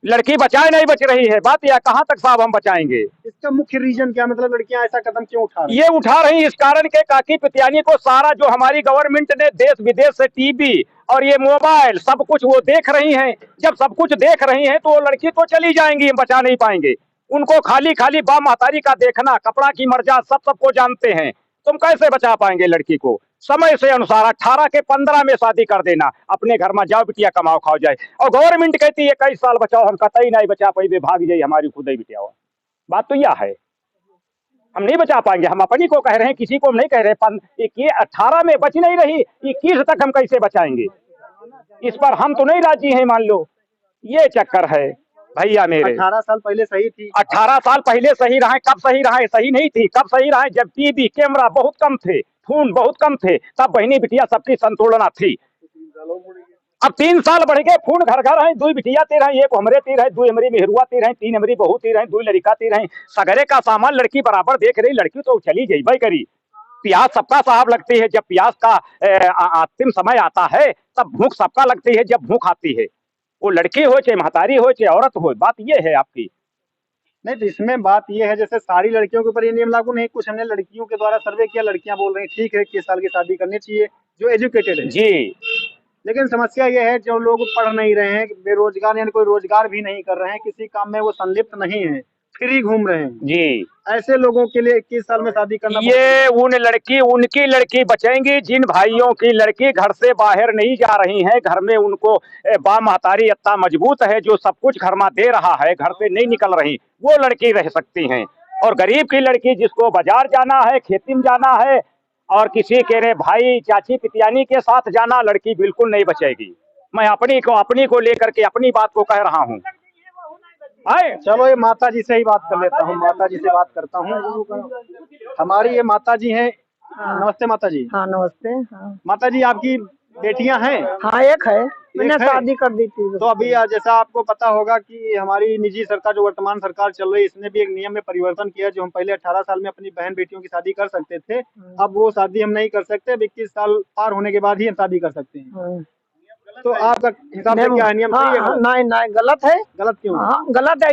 लड़की बचाए नहीं बच रही है। बात यह कहाँ तक साहब हम बचाएंगे? इसका मुख्य रीजन क्या, मतलब लड़कियां ऐसा कदम क्यों उठा रही ये उठा रही इस कारण के काकी पितियानी को सारा जो हमारी गवर्नमेंट ने देश विदेश से टीवी और ये मोबाइल सब कुछ वो देख रही हैं। जब सब कुछ देख रही हैं तो वो लड़की तो चली जाएंगी, हम बचा नहीं पाएंगे उनको। खाली खाली बा महतारी का देखना, कपड़ा की मर्जा सब सबको जानते हैं। तुम कैसे बचा पाएंगे लड़की को? समय से अनुसार 18 के 15 में शादी कर देना, अपने घर में जाओ बिटिया कमाओ खाओ जाए। और गवर्नमेंट कहती है 21 साल बचाओ, हम कतई नहीं बचा पाई, भाग जाइए हमारी खुद ही बिटिया। बात तो यह है, हम नहीं बचा पाएंगे। हम अपनी को कह रहे हैं, किसी को हम नहीं कह रहे। 18 में बच नहीं रही, 21 तक हम कैसे बचाएंगे? इस पर हम तो नहीं राजी हैं, मान लो। ये चक्कर है भैया मेरे। 18 साल पहले सही थी। 18 साल पहले सही रहे, कब सही रहे? सही नहीं थी। कब सही रहे? जब टीवी कैमरा बहुत कम थे, फोन बहुत कम थे, तब बहनी बिटिया सबकी संतुलना थी। अब 3 साल बढ़ गए, फोन घर घर है, 2 बिटिया तीर है, 1 हमरे तीर है, 2 हमरी मेहरुआ तीर है, 3 हमरी बहू तीर है, 2 लड़का तीर है। सगरे का सामान लड़की बराबर देख रही, लड़की तो चली गई भाई करी। प्यास सबका साहब लगती है, जब प्यास का अंतिम समय आता है तब भूख सबका लगती है, जब भूख आती है। वो लड़की हो चाहे महतारी हो चाहे औरत हो, बात ये है आपकी। नहीं तो इसमें बात ये है, जैसे सारी लड़कियों के ऊपर ये नियम लागू नहीं, कुछ हमने लड़कियों के द्वारा सर्वे किया, लड़कियां बोल रही ठीक है 21 साल की शादी करनी चाहिए जो एजुकेटेड है जी। लेकिन समस्या ये है जो लोग पढ़ नहीं रहे हैं, बेरोजगार यानी कोई रोजगार भी नहीं कर रहे हैं, किसी काम में वो संलिप्त नहीं है, फ्री घूम रहे हैं जी, ऐसे लोगों के लिए 21 साल में शादी करना ये उनकी लड़की बचेंगी जिन भाइयों की लड़की घर से बाहर नहीं जा रही है, घर में उनको बा महतारी इतना मजबूत है जो सब कुछ घर में दे रहा है, घर से नहीं निकल रही, वो लड़की रह सकती हैं। और गरीब की लड़की जिसको बाजार जाना है, खेती में जाना है और किसी के रे भाई चाची पितियानी के साथ जाना, लड़की बिल्कुल नहीं बचेगी। मैं अपनी को लेकर के अपनी बात को कह रहा हूँ। चलो ये माता जी से ही बात कर लेता हूँ, माता जी से बात करता हूँ। हमारी ये माता जी हैं। नमस्ते माता जी। हाँ नमस्ते। हाँ माता जी आपकी बेटियां हैं? हाँ एक है, मैंने शादी कर दी थी। तो अभी जैसा आपको पता होगा कि हमारी निजी सरकार जो वर्तमान सरकार चल रही है, इसने भी एक नियम में परिवर्तन किया। जो हम पहले 18 साल में अपनी बहन बेटियों की शादी कर सकते थे, अब वो शादी हम नहीं कर सकते, 21 साल पार होने के बाद ही हम शादी कर सकते हैं। तो आपका हिसाब से क्या है, नियम सही है? नहीं नहीं गलत है। गलत क्यों? हाँ गलत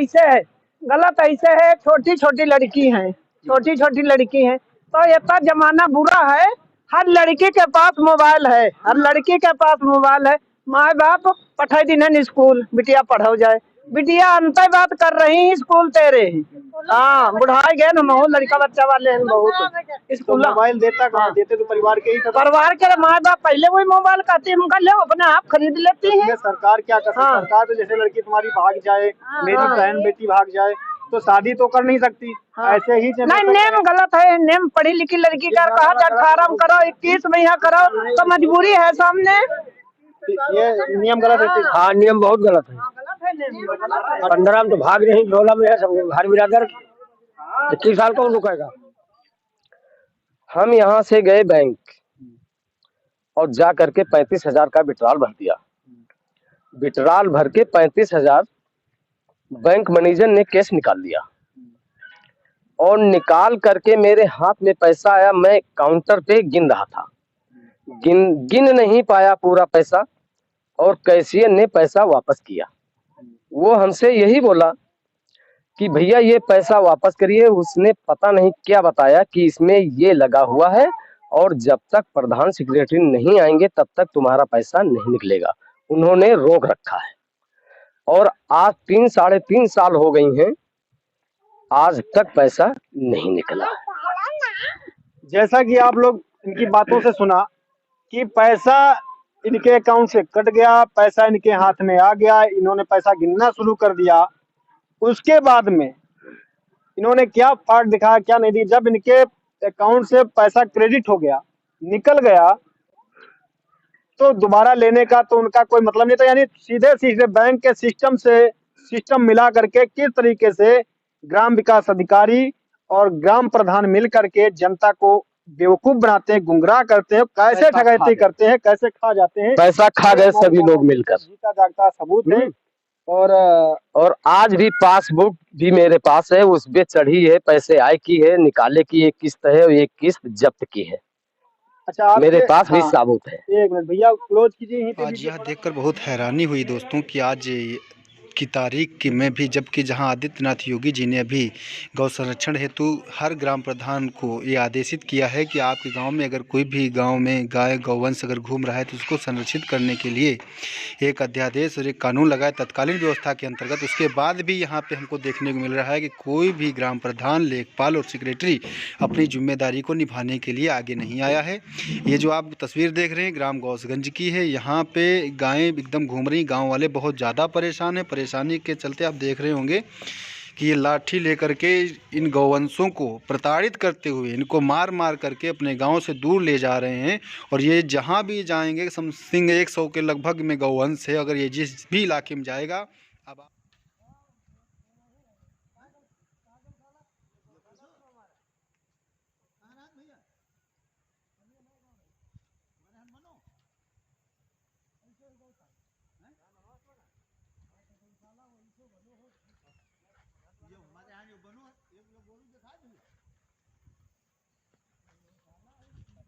ऐसे है, छोटी छोटी लड़की है, छोटी छोटी लड़की है, तो इतना जमाना बुरा है, हर लड़की के पास मोबाइल है, हर लड़की के पास मोबाइल है। माँ बाप पठाई दिन स्कूल, बिटिया पढ़ाओ जाए, बिटिया अंत बात कर रही स्कूल तेरे। हाँ बुढ़ाए गए ना, महू लड़का बच्चा वाले हैं बहुत स्कूल। तो मोबाइल देता कहाँ? देते तो परिवार के ही था। परिवार के माँ बाप पहले वही मोबाइल कहती है, ले अपने आप खरीद लेती है। सरकार क्या कर सकती है? सरकार तो जैसे लड़की तुम्हारी भाग जाए, मेरी बहन बेटी भाग जाए तो शादी तो कर नहीं सकती। ऐसे ही नहीं, नेम गलत है। नेम पढ़ी लिखी लड़की का कहा 18 में करो, 21 में यहाँ करो, तो मजबूरी है सामने। ये नियम गलत है। हाँ नियम बहुत गलत है। 15 में तो भाग रही, 16 में है, सब घर मिलाकर 21 साल कौन रुकेगा। हम यहाँ से गए बैंक और जा करके 35,000 का विड्रॉल भर दिया। विड्रॉल भर के 35,000 बैंक मैनेजर ने कैश निकाल लिया और निकाल करके मेरे हाथ में पैसा आया। मैं काउंटर पे गिन रहा था, गिन नहीं पाया पूरा पैसा और कैशियर ने पैसा वापस किया। वो हमसे यही बोला कि भैया ये पैसा वापस करिए। उसने पता नहीं क्या बताया कि इसमें ये लगा हुआ है और जब तक प्रधान सेक्रेटरी नहीं आएंगे तब तक तुम्हारा पैसा नहीं निकलेगा। उन्होंने रोक रखा है और आज 3-3.5 साल हो गई हैं, आज तक पैसा नहीं निकला। जैसा कि आप लोग इनकी बातों से सुना कि पैसा इनके अकाउंट से कट गया, पैसा इनके हाथ में आ गया, इन्होंने पैसा गिनना शुरू कर दिया। उसके बाद में इन्होंने क्या फाट दिखाया क्या नहीं दी, जब इनके अकाउंट से पैसा क्रेडिट हो गया, निकल गया, तो दोबारा लेने का तो उनका कोई मतलब नहीं था। यानी सीधे सीधे बैंक के सिस्टम मिला करके किस तरीके से ग्राम विकास अधिकारी और ग्राम प्रधान मिल करके जनता को बेवकूफ बनाते हैं, गुमराह करते हैं, कैसे ठगैती करते हैं, कैसे खा जाते हैं। पैसा खा गए सभी लोग मिलकर, जीता जागता सबूत है। और आज भी पासबुक भी मेरे पास है, उस पे चढ़ी है, पैसे आए की है, निकाले की एक किस्त है और एक किस्त जब्त की है। अच्छा मेरे पास भी सबूत है। एक मिनट भैया क्लोज कीजिए। आज यह देखकर बहुत हैरानी हुई दोस्तों कि आज की तारीख की में भी, जबकि जहां आदित्यनाथ योगी जी ने अभी गौ संरक्षण हेतु हर ग्राम प्रधान को ये आदेशित किया है कि आपके गांव में अगर कोई भी गांव में गाय गौवंश अगर घूम रहा है तो उसको संरक्षित करने के लिए एक अध्यादेश और एक कानून लगाए तत्कालीन व्यवस्था के अंतर्गत। उसके बाद भी यहाँ पे हमको देखने को मिल रहा है कि कोई भी ग्राम प्रधान, लेखपाल और सेक्रेटरी अपनी जिम्मेदारी को निभाने के लिए आगे नहीं आया है। ये जो आप तस्वीर देख रहे हैं ग्राम गौसगंज की है। यहाँ पे गायें एकदम घूम रही, गाँव वाले बहुत ज़्यादा परेशान हैं। परेशानी के चलते आप देख रहे होंगे कि ये लाठी लेकर के इन गौवंशों को प्रताड़ित करते हुए इनको मार मार करके अपने गांव से दूर ले जा रहे हैं। और ये जहां भी जाएंगे समथिंग 100 के लगभग में गौवंश है। अगर ये जिस भी इलाके में जाएगा, अब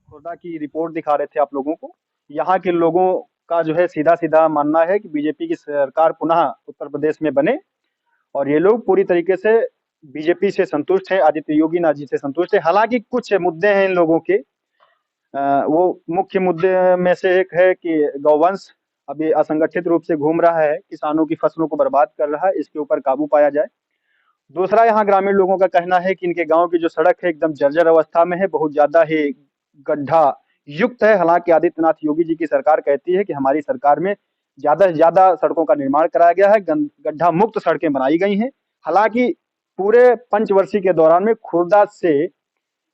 खुर्दा की रिपोर्ट दिखा रहे थे आप लोगों को। यहाँ के लोगों का जो है सीधा सीधा मानना है कि बीजेपी की सरकार पुनः उत्तर प्रदेश में बने, और ये लोग पूरी तरीके से बीजेपी से संतुष्ट है, आदित्य योगी नाथ जी से संतुष्ट है। हालांकि कुछ मुद्दे हैं इन लोगों के, वो मुख्य मुद्दे में से एक है कि गौवंश अभी असंगठित रूप से घूम रहा है, किसानों की फसलों को बर्बाद कर रहा है, इसके ऊपर काबू पाया जाए। दूसरा, यहाँ ग्रामीण लोगों का कहना है कि इनके गांव की जो सड़क है एकदम जर्जर अवस्था में है, बहुत ज्यादा ही गड्ढा युक्त है। हालांकि आदित्यनाथ योगी जी की सरकार कहती है कि हमारी सरकार में ज्यादा से ज्यादा सड़कों का निर्माण कराया गया है, गड्ढा मुक्त सड़कें बनाई गई हैं। हालांकि पूरे पंचवर्षीय के दौरान में खुर्दा से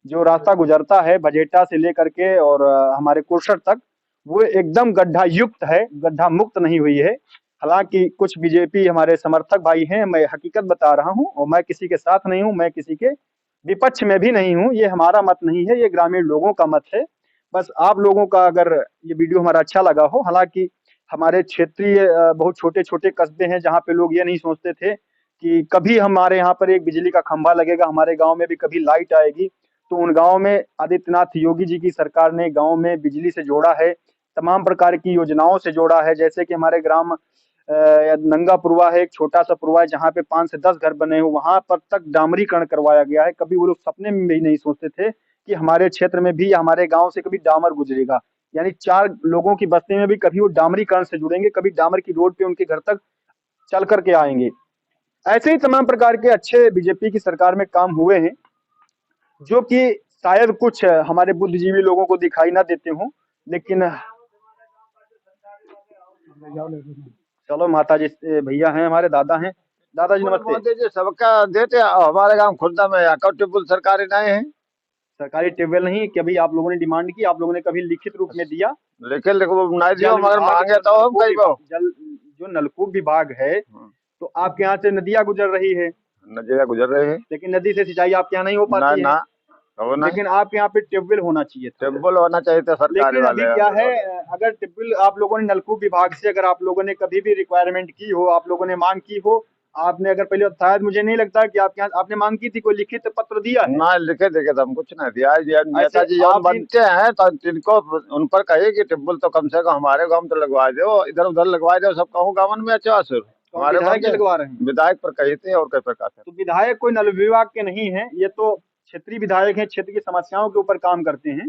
जो रास्ता गुजरता है बजेटा से लेकर के और हमारे कुर्सर तक, वो एकदम गड्ढा युक्त है, गड्ढा मुक्त नहीं हुई है। हालांकि कुछ बीजेपी हमारे समर्थक भाई हैं, मैं हकीकत बता रहा हूं, और मैं किसी के साथ नहीं हूं, मैं किसी के विपक्ष में भी नहीं हूं। ये हमारा मत नहीं है, ये ग्रामीण लोगों का मत है। बस आप लोगों का अगर ये वीडियो हमारा अच्छा लगा हो, हालांकि हमारे क्षेत्रीय बहुत छोटे छोटे कस्बे हैं जहाँ पे लोग ये नहीं सोचते थे कि कभी हमारे यहाँ पर एक बिजली का खंभा लगेगा, हमारे गाँव में भी कभी लाइट आएगी। तो उन गाँव में आदित्यनाथ योगी जी की सरकार ने गाँव में बिजली से जोड़ा है, तमाम प्रकार की योजनाओं से जोड़ा है। जैसे कि हमारे ग्राम नंगा पुरवा है, एक छोटा सा पुरवा है जहाँ पे 5 से 10 घर बने हुए, वहां पर तक डामरीकरण करवाया गया है। कभी वो लोग सपने में भी नहीं सोचते थे कि हमारे क्षेत्र में भी या हमारे गांव से कभी डामर गुजरेगा। यानी 4 लोगों की बस्ती में भी कभी वो डामरीकरण से जुड़ेंगे, कभी डामर की रोड पे उनके घर तक चल करके आएंगे। ऐसे ही तमाम प्रकार के अच्छे बीजेपी की सरकार में काम हुए हैं, जो कि शायद कुछ हमारे बुद्धिजीवी लोगों को दिखाई ना देते हों। लेकिन चलो, माता जी भैया हैं, हमारे दादा हैं। दादाजी नमस्ते। मोदी जी सबका देते, हमारे गांव खुर्दा में अकाउंटेबल सरकारी नहीं है। सरकारी ट्यूबवेल नहीं, कभी आप लोगों ने डिमांड की, आप लोगों ने कभी लिखित रूप में दिया? लेकिन नहीं दिया, जल मगर विभाग मांगे तो हम कई बार। जल जो नलकूप विभाग है, तो आपके यहाँ से नदियाँ गुजर रही है, नदियाँ गुजर रहे हैं, लेकिन नदी से सिंचाई आपके यहाँ नहीं हो पाती है। लेकिन आपके यहाँ पे ट्यूबवेल होना चाहिए था। ट्यूबवेल होना चाहिए था सरकारी लेकिन अभी वाले। क्या है, अगर ट्यूबवेल आप लोगों ने नलकूप विभाग से अगर आप लोगों ने कभी भी रिक्वायरमेंट की हो, आप लोगों ने मांग की हो, आपने अगर पहले, शायद मुझे नहीं लगता कि आपके यहाँ आपने मांग की थी, कोई लिखित पत्र दिया है? ना लिखे देखे तो हम कुछ नहीं दिया। नेताजी जब बनते हैं तो इनको उन पर कहिए कि ट्यूबवेल तो कम से कम हमारे गाँव में तो लगवा दो, इधर उधर लगवा दो, सब कहूँ गाँव में अच्छा असर हमारे विधायक लगवा रहे हैं। विधायक पर कही थे और कई प्रकार से। तो विधायक कोई नल विभाग के नहीं है, ये तो क्षेत्रीय विधायक हैं, क्षेत्र की समस्याओं के ऊपर काम करते हैं।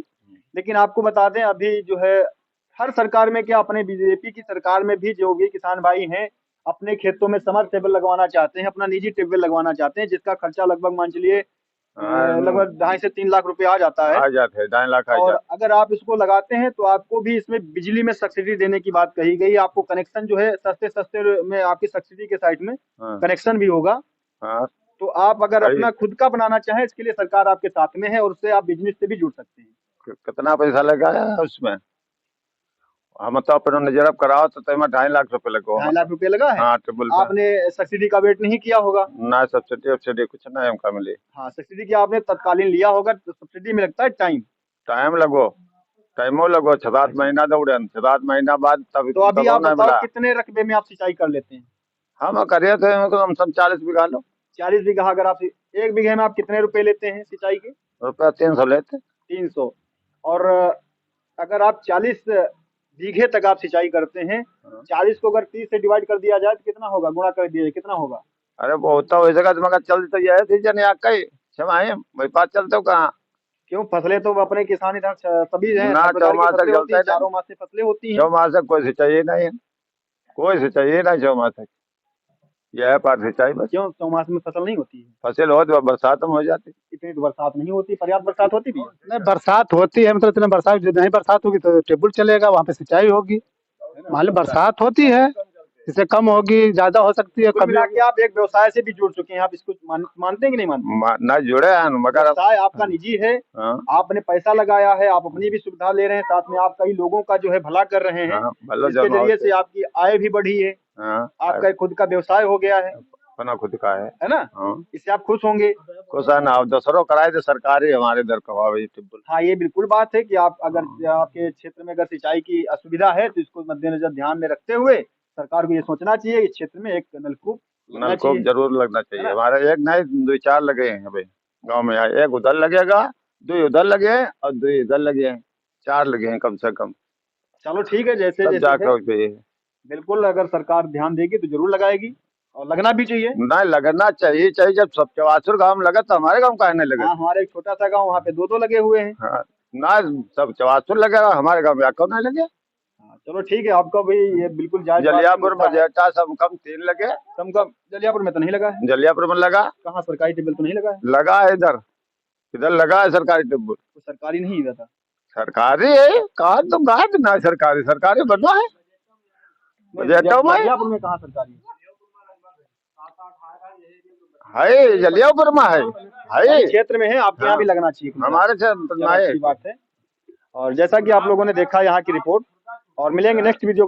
लेकिन आपको बता दें, अभी जो है हर सरकार में, क्या अपने बीजेपी की सरकार में भी जो भी किसान भाई हैं अपने खेतों में समरसेबल लगवाना चाहते हैं, अपना निजी ट्यूबवेल लगवाना चाहते हैं, जिसका खर्चा लगभग मान चलिए लगभग 2.5 से 3 लाख रुपए आ जाता है। आ जाते हैं 2.5 लाख। और अगर आप इसको लगाते हैं तो आपको भी इसमें बिजली में सब्सिडी देने की बात कही गई। आपको कनेक्शन जो है सस्ते सस्ते में आपकी सब्सिडी के साइड में कनेक्शन भी होगा। तो आप अगर अपना खुद का बनाना चाहें, इसके लिए सरकार आपके साथ में है और उससे आप बिजनेस से भी जुड़ सकते हैं। कितना पैसा लगा है उसमें? हम तो अपना नजर कराओ तो 2.5 लाख रुपए लगो। 2.5 लाख रुपए लगा है। हाँ, आपने सब्सिडी का वेट नहीं किया होगा? ना, सब्सिडी कुछ नहीं हमका मिली। हाँ, सब्सिडी की आपने तत्कालीन लिया होगा, तो सब्सिडी में लगता है टाइम लगो, टाइमो लगो 6-7 महीना दौड़े, 6-7 महीना बाद तब। तो अभी आप बताओ कितने रकबे में आप सिंचाई कर लेते हैं? हम करिए थे हम 40 बीघा लो। 40 बीघा। अगर आप 1 बीघे में आप कितने रुपए लेते हैं सिंचाई के? रुपया 300 लेते। 300। और अगर आप 40 बीघे तक आप सिंचाई करते हैं। 40 को अगर 30 से डिवाइड कर दिया जाए तो कितना होगा, गुणा कर दिया जाए कितना होगा? अरे बहुत हो सका मगर चल तो ये सीजन या कई छमाही भाई पास चलते हो कहाँ क्यों, फसलें तो अपने किसान इधर सभी हैं, ना, सब प्रकार की चौमास फसलें तक होती हैं, चलता है। चारों मास से फसलें होती हैं। 6 मास तक कोई सिंचाई नहीं है, कोई सिंचाई नहीं 6 मास तक, यह है पार सिंचाई बस। क्यों चौमास में फसल नहीं होती है? फसल हो तो बरसात में हो जाती। इतनी तो बरसात नहीं होती, पर्याप्त बरसात होती भी है। नहीं, बरसात होती है, मतलब इतना बरसात, जो नहीं बरसात होगी तो टेबल चलेगा, वहाँ पे सिंचाई होगी। मान लो बरसात होती है, इससे कम होगी, ज्यादा हो सकती है, कुल कभी मिला के आप एक व्यवसाय से भी जुड़ चुके हैं, आप इसको मानते हैं कि नहीं मानते? ना जुड़े हैं मगर व्यवसाय आपका निजी है, हाँ, आपने पैसा लगाया है, आप अपनी भी सुविधा ले रहे हैं, साथ में आप कई लोगों का जो है भला कर रहे हैं। हाँ, भलो इसके जमाओ जरिए से आपकी आय भी बढ़ी है, हाँ, आपका एक खुद का व्यवसाय हो गया है अपना खुद का है ना? हाँ। इससे आप खुश होंगे। कुछ है ना, अब दूसरों कराए तो सरकारी हमारे इधर करवा भाई टिब्बल। हाँ, ये बिल्कुल बात है कि आप अगर आपके क्षेत्र में अगर सिंचाई की असुविधा है तो इसको मद्देनजर ध्यान में रखते हुए सरकार को ये सोचना चाहिए इस क्षेत्र में एक नलकूप लगना नलकूप चाहिए। जरूर लगना है चाहिए। ना? हमारे एक नहीं 2-4 लगे हैं भाई गांव में, एक उधर लगेगा, 2 उधर लगे हैं और 2 इधर लगे हैं, 4 लगे हैं कम से कम। चलो ठीक है, जैसे सब जैसे जाकर है, पे बिल्कुल अगर सरकार ध्यान देगी तो जरूर लगाएगी और लगना भी चाहिए। नहीं लगना चाहिए जब सब चवासुर गांव में लगा तो हमारे गांव का नहीं लगा। हाँ, हमारे एक छोटा सा गांव, वहाँ पे 2 लगे हुए हैं। हाँ, ना सब चवासुर लगेगा, हमारे गांव में आपको नहीं लगे। हाँ, चलो ठीक है, आपका भी ये बिल्कुल जायज बात है, जलियापुर मुद्दा है। बजेटा सब कम 3 लगे, कम कम जलियापुर में तो नहीं लगा है, जलियापुर में लगा, कहाँ सरकारी टेबल तो नहीं लगा है, लगा है इधर लगा है सरकारी टिब्बल। तो सरकारी नहीं रहता। सरकारी है कहा तुम कहा ना, सरकारी बना है बजेटा में जलियापुर में कहाँ सरकारी है, जलियापुर में है क्षेत्र में है, आपके यहाँ भी लगना चाहिए। हमारे से चलो, अच्छी बात है। और जैसा कि आप लोगों ने देखा यहाँ की रिपोर्ट, और मिलेंगे नेक्स्ट वीडियो